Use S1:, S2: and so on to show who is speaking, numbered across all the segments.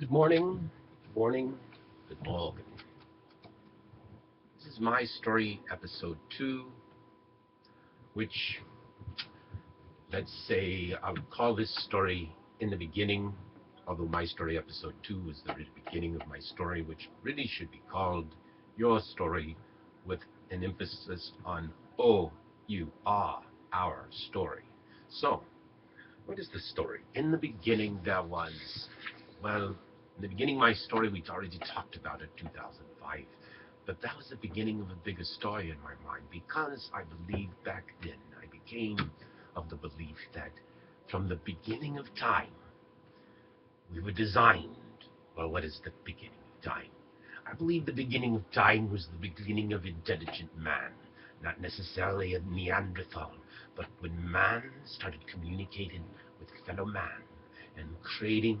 S1: Good morning, good morning, good morning. This is my story, episode 2, which, let's say, I would call this story in the beginning, although my story, episode 2, is the really beginning of my story, which really should be called Your Story, with an emphasis on OUR, our story. So, what is the story? In the beginning, there was, well, in the beginning of my story, we'd already talked about it, 2005. But that was the beginning of a bigger story in my mind, because I believed back then, I became of the belief that from the beginning of time, we were designed. Well, what is the beginning of time? I believe the beginning of time was the beginning of intelligent man, not necessarily a Neanderthal, but when man started communicating with fellow man and creating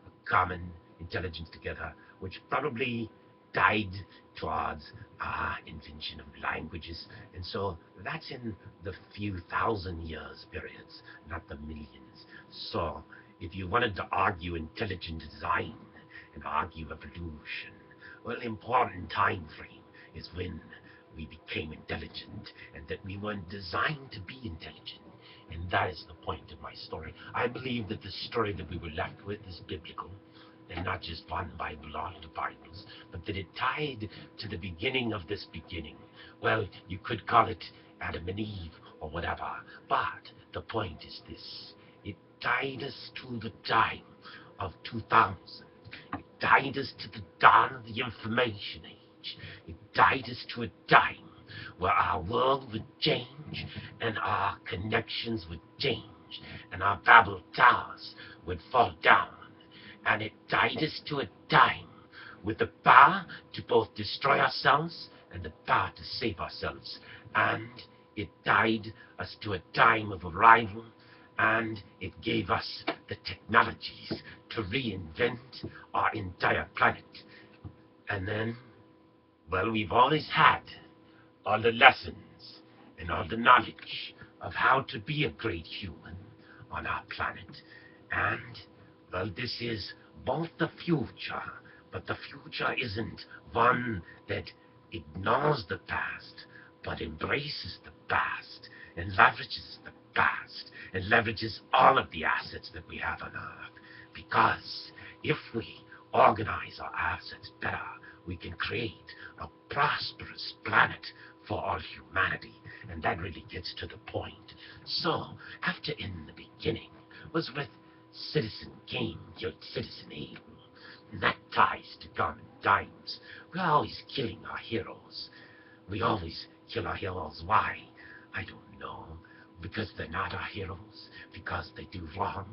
S1: a common intelligence together, which probably died towards invention of languages. And so that's in the few thousand years periods, not the millions. So if you wanted to argue intelligent design and argue evolution, well, the important time frame is when we became intelligent, and that we weren't designed to be intelligent. And that is the point of my story. I believe that the story that we were left with is biblical, and not just one Bible, all the Bibles, but that it tied to the beginning of this beginning. Well, you could call it Adam and Eve or whatever, but the point is this. It tied us to the time of 2000. It tied us to the dawn of the information age. It tied us to a time where our world would change and our connections would change and our Babel towers would fall down. And it tied us to a time with the power to both destroy ourselves and the power to save ourselves. And it tied us to a time of arrival, and it gave us the technologies to reinvent our entire planet. And then, well, we've always had all the lessons and all the knowledge of how to be a great human on our planet. And, well, this is both the future, but the future isn't one that ignores the past, but embraces the past and leverages the past and leverages all of the assets that we have on Earth. Because if we organize our assets better, we can create a prosperous planet for all humanity. And that really gets to the point. So, after in the beginning was with Citizen Kane killed Citizen Abel, and that ties to common times. We're always killing our heroes. We always kill our heroes. Why? I don't know. Because they're not our heroes? Because they do wrong?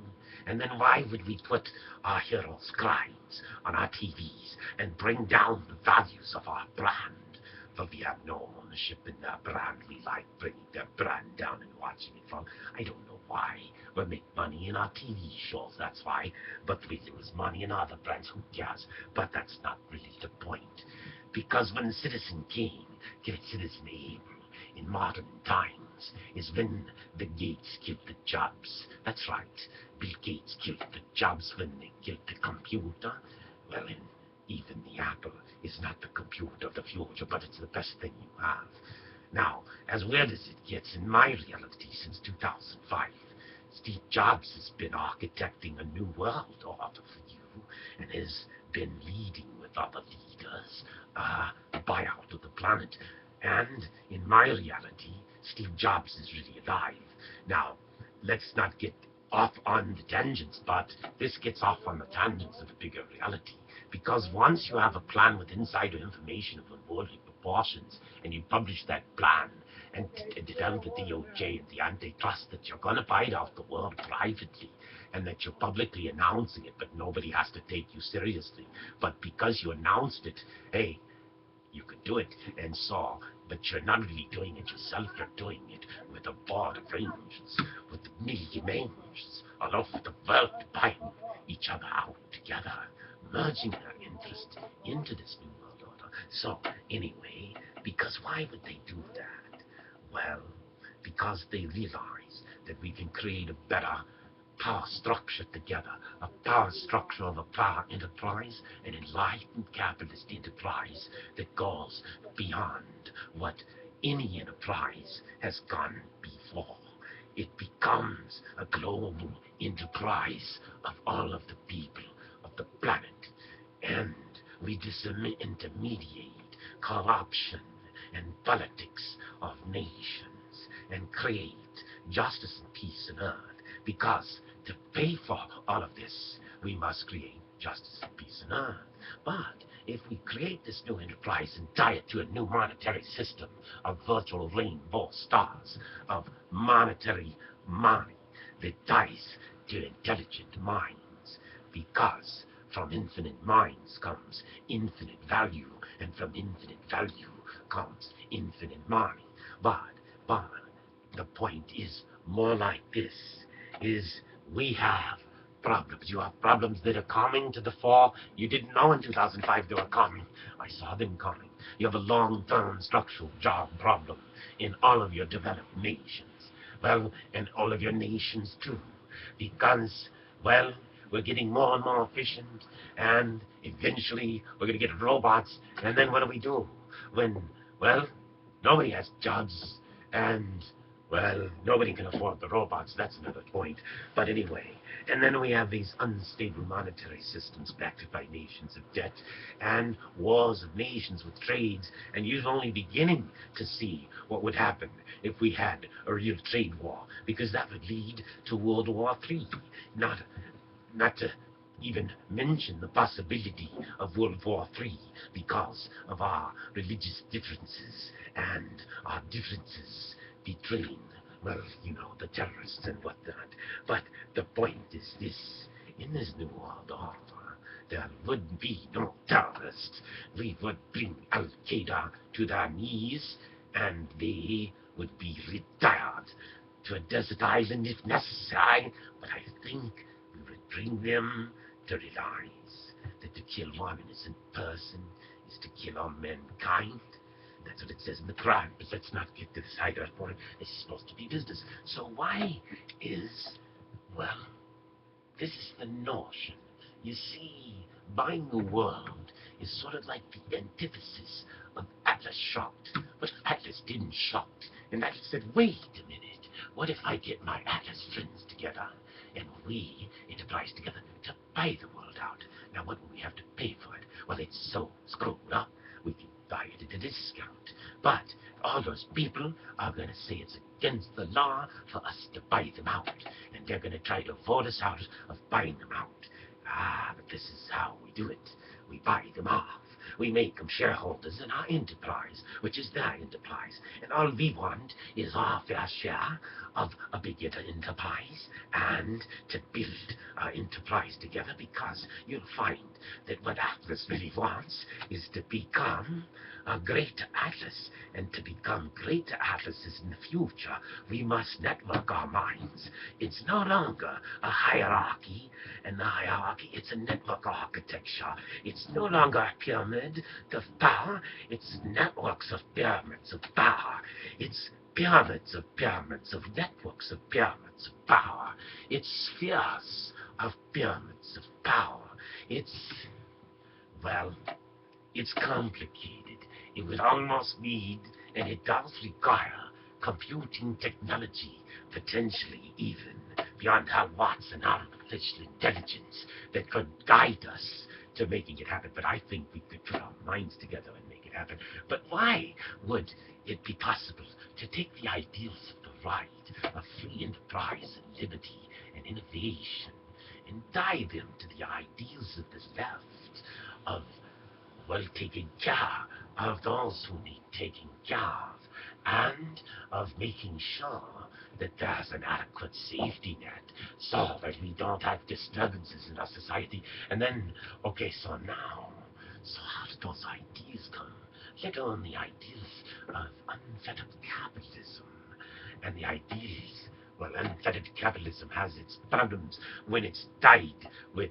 S1: And then why would we put our heroes' crimes on our TVs and bring down the values of our brand? For we have no ownership in their brand. We like bringing their brand down and watching it fall. I don't know why. We make money in our TV shows, that's why. But we lose money in other brands, who cares? But that's not really the point. Because when Citizen Kane killed Citizen Abel in modern times is when the Gates killed the Jobs. That's right. Bill Gates killed the Jobs when they killed the computer. Well, and even the Apple is not the computer of the future, but it's the best thing you have. Now, as weird as it gets in my reality since 2005, Steve Jobs has been architecting a new world order for you and has been leading with other leaders the buyout of the planet. And in my reality, Steve Jobs is really alive. Now, let's not get off on the tangents, but this gets off on the tangents of a bigger reality. Because once you have a plan with insider information of unworldly proportions, and you publish that plan, and tell the DOJ and the antitrust that you're going to buy it off the world privately, and that you're publicly announcing it, but nobody has to take you seriously. But because you announced it, hey, you could do it. And so, but you're not really doing it yourself, you're doing it with a board of angels, with a million angels all over the world buying each other out together, merging their interest into this new world order. So, anyway, because why would they do that? Well, because they realize that we can create a better power structure together, a power structure of a power enterprise, an enlightened capitalist enterprise that goes beyond what any enterprise has gone before. It becomes a global enterprise of all of the people of the planet, and we disintermediate corruption and politics of nations and create justice and peace on earth. Because to pay for all of this, we must create justice and peace on earth. But if we create this new enterprise and tie it to a new monetary system of virtual rainbow stars, of monetary money that ties to intelligent minds, because from infinite minds comes infinite value, and from infinite value comes infinite money. But the point is more like this, is we have problems. You have problems that are coming to the fore. You didn't know in 2005 they were coming. I saw them coming. You have a long-term structural job problem in all of your developed nations. Well, and all of your nations too. Because, well, we're getting more and more efficient, and eventually we're going to get robots, and then what do we do? When, well, nobody has jobs, and, well, nobody can afford the robots. That's another point. But anyway, and then we have these unstable monetary systems backed by nations of debt and wars of nations with trades, and you're only beginning to see what would happen if we had a real trade war, because that would lead to World War III. Not to even mention the possibility of World War III because of our religious differences and our differences between, well, you know, the terrorists and whatnot. But the point is this: in this new world order, there would be no terrorists. We would bring Al-Qaeda to their knees, and they would be retired to a desert island if necessary. But I think we would bring them to realize that to kill one innocent person is to kill all mankind. That's what it says in the Quran, but let's not get to the side of that point. This is supposed to be business. So why is, well, this is the notion. You see, buying the world is sort of like the antithesis of Atlas shocked. But Atlas didn't shock, and Atlas said, wait a minute. What if I get my Atlas friends together, and we enterprise together to buy the world out? Now, what will we have to pay for it? Well, it's so screwed up, we can buy it at a discount. But all those people are going to say it's against the law for us to buy them out, and they're going to try to vote us out of buying them out. But this is how we do it. We buy them off. We make them shareholders in our enterprise, which is their enterprise. And all we want is our fair share of a bigger enterprise, and to build our enterprise together, because you'll find that what Atlas really wants is to become a greater Atlas. And to become greater Atlases in the future, we must network our minds. It's no longer a hierarchy, and the hierarchy, it's a network architecture. It's no longer a pyramid of power, it's networks of pyramids of power. It's pyramids of networks of pyramids of power. It's spheres of pyramids of power. It's, well, it's complicated. It would almost need, and it does require, computing technology, potentially even beyond Hal Watson, artificial intelligence, that could guide us to making it happen. But I think we could put our minds together and make it happen. But why would it be possible to take the ideals of the right, of free enterprise and liberty and innovation, and tie them to the ideals of the left, of, well, taking care of those who need taking care of, and of making sure that there's an adequate safety net so that we don't have disturbances in our society. And then, okay, so how did those ideas come? Let alone the ideas of unfettered capitalism. And the ideas, well, unfettered capitalism has its problems when it's tied with,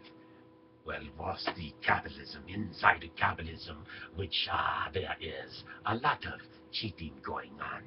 S1: well, what's the capitalism, inside of capitalism, which there is a lot of cheating going on.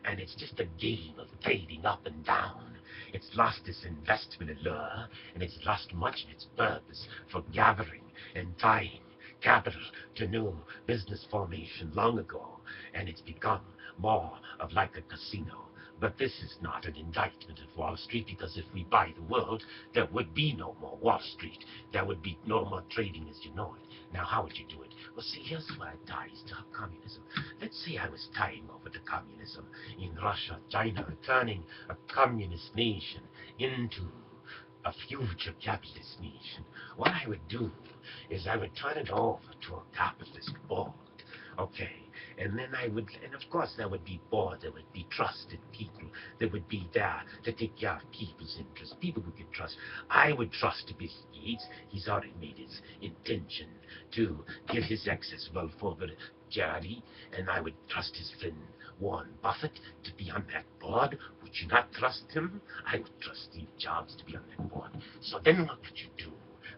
S1: And it's just a game of trading up and down. It's lost its investment allure, and it's lost much of its purpose for gathering and tying capital to new business formation long ago, and it's become more of like a casino. But this is not an indictment of Wall Street, because if we buy the world, there would be no more Wall Street. There would be no more trading as you know it. Now, how would you do it? Well, see, here's where it ties to communism. Let's say I was tying over to communism in Russia, China, turning a communist nation into a future capitalist nation. What I would do is I would turn it over to a capitalist board. Okay, and then and of course there would be board, there would be trusted people that would be there to take care of people's interests, people we could trust. I would trust Bill Gates. He's already made his intention to give his excess wealth over to charity, and I would trust his friend Warren Buffett to be on that board. Would you not trust him? I would trust Steve Jobs to be on that board. So then what would you do?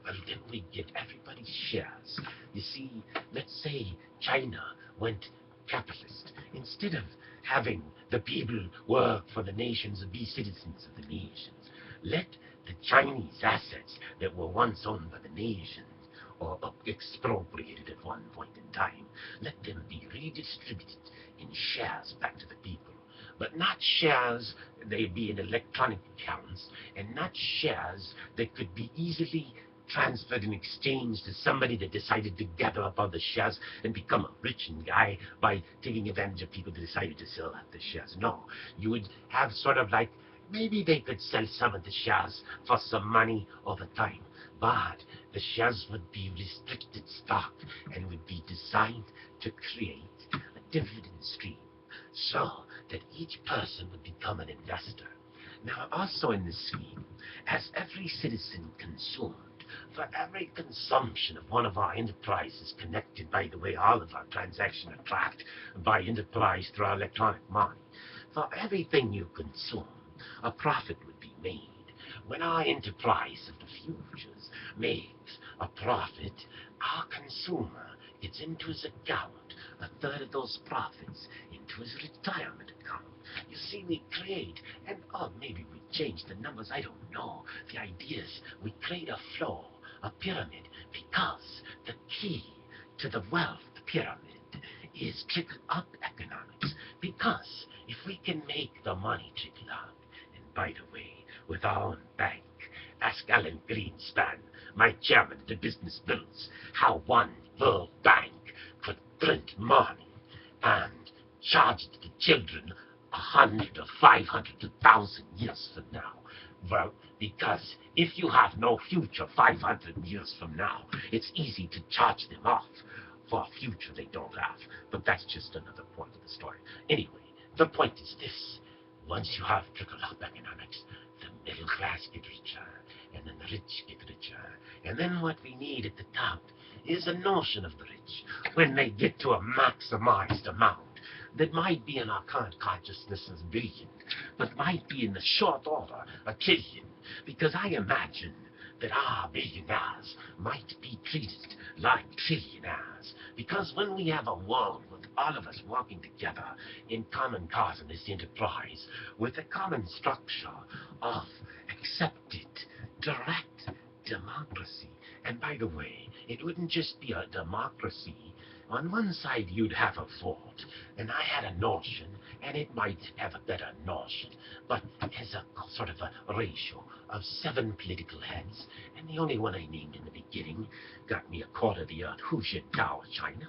S1: Well, then we get everybody's shares. You see, let's say China went capitalist. Instead of having the people work for the nations and be citizens of the nations, let the Chinese assets that were once owned by the nations or expropriated at one point in time, let them be redistributed in shares back to the people. But not shares they'd be in electronic accounts, and not shares that could be easily transferred and exchanged to somebody that decided to gather up all the shares and become a rich guy by taking advantage of people that decided to sell out the shares. No, you would have sort of like, maybe they could sell some of the shares for some money over time, but the shares would be restricted stock and would be designed to create a dividend stream so that each person would become an investor. Now, also in this scheme, as every citizen consumed, for every consumption of one of our enterprises connected, by the way, all of our transactions are tracked by enterprise through our electronic money. For everything you consume, a profit would be made. When our enterprise of the futures makes a profit, our consumer gets into his account a third of those profits into his retirement account. You see, we create, and maybe we change the numbers, I don't know. The idea is we create a flow, a pyramid, because the key to the wealth pyramid is trickle-up economics. Because if we can make the money trickle out, and by the way, with our own bank, ask Alan Greenspan, my chairman of the business bills, how one world bank could print money and charge it to children 100 or 500 to 1,000 years from now. Well, because if you have no future 500 years from now, it's easy to charge them off for a future they don't have. But that's just another point of the story. Anyway, the point is this. Once you have trickle-up economics, the middle class get richer, and then the rich get richer. And then what we need at the top is a notion of the rich. When they get to a maximized amount, that might be in our current consciousness as billion, but might be in the short order a trillion, because I imagine that our billionaires might be treated like trillionaires, because when we have a world with all of us working together in common cause in this enterprise, with a common structure of accepted direct democracy, and by the way, it wouldn't just be a democracy. On one side, you'd have a vote, and I had a notion, and it might have a better notion, but it has a sort of a ratio of 7 political heads, and the only one I named in the beginning got me a quarter of the earth, Hu Jintao, China,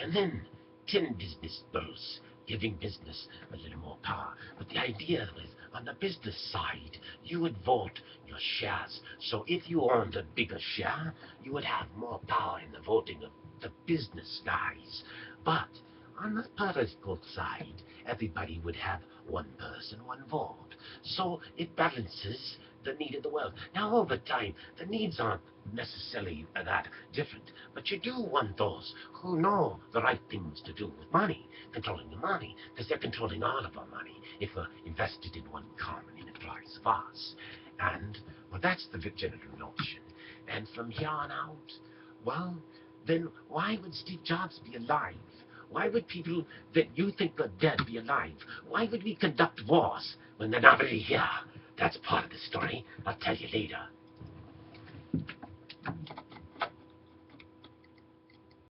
S1: and then 10 business bills, giving business a little more power. But the idea was, on the business side, you would vote your shares. So if you owned a bigger share, you would have more power in the voting of the business guys. But on the political side, everybody would have one person, one vote. So it balances the need of the world. Now, over time, the needs aren't necessarily that different, but you do want those who know the right things to do with money, controlling the money, because they're controlling all of our money if we're invested in one common enterprise of ours. And, well, that's the general notion. And from here on out, well, then why would Steve Jobs be alive? Why would people that you think are dead be alive? Why would we conduct wars when they're not really here? That's part of the story. I'll tell you later.